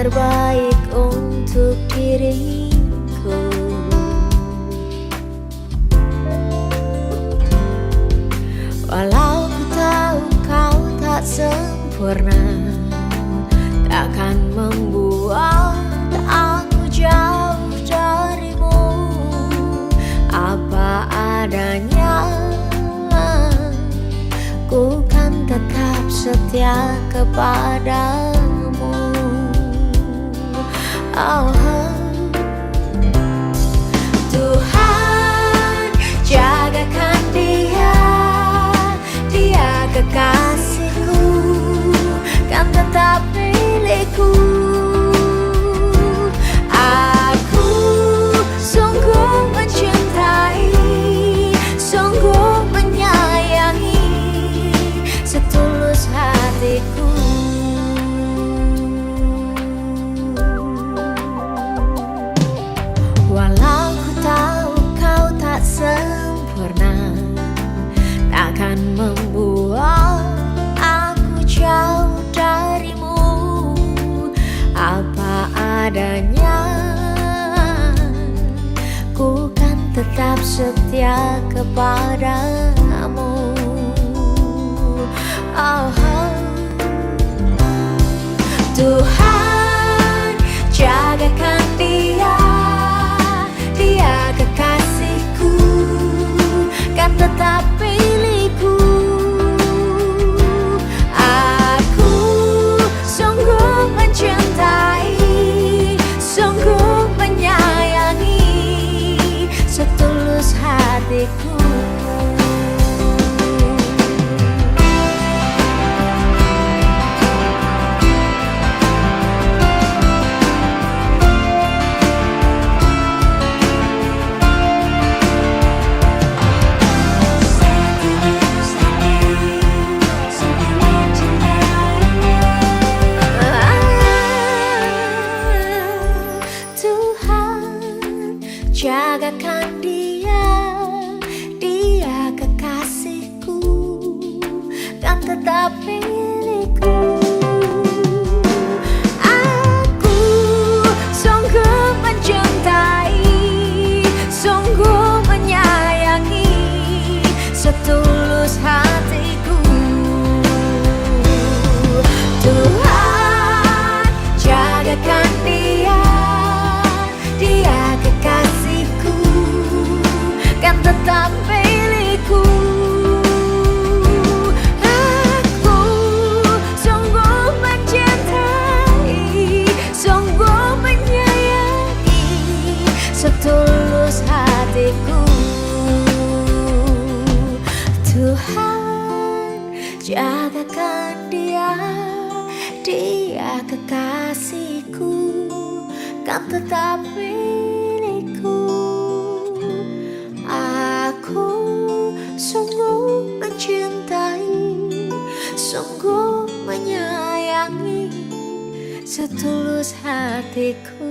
terbaik untuk diriku. Walau ku tahu kau tak sempurna, takkan membuat aku jauh darimu. Apa adanya, ku kan tetap setia kepadamu. Oh, Tuhan, jagakan dia, dia kekasihku, kan tetap milikku. Aku sungguh mencintai, sungguh menyayangi, setulus hatiku. Walau ku tahu kau tak sempurna, takkan membuat aku jauh darimu. Apa adanya, ku kan tetap setia kepadamu. Oh, Tuhan, jagakan dia, dia kekasihku, kan tetap milikku. Aku sungguh mencintai, sungguh menyayangi, setulus hatiku. Jagakan dia, dia kekasihku, kan tetap milikku. Aku sungguh mencintai, sungguh menyayangi, setulus hatiku. Tuhan, jagakan dia, dia kekasihku, kan tetap milikku. Aku sungguh mencintai, sungguh menyayangi, setulus hatiku. Tuhan, jagakan dia, dia kekasihku, kan tetap milikku. Aku sungguh mencintai, sungguh menyayangi, setulus hatiku.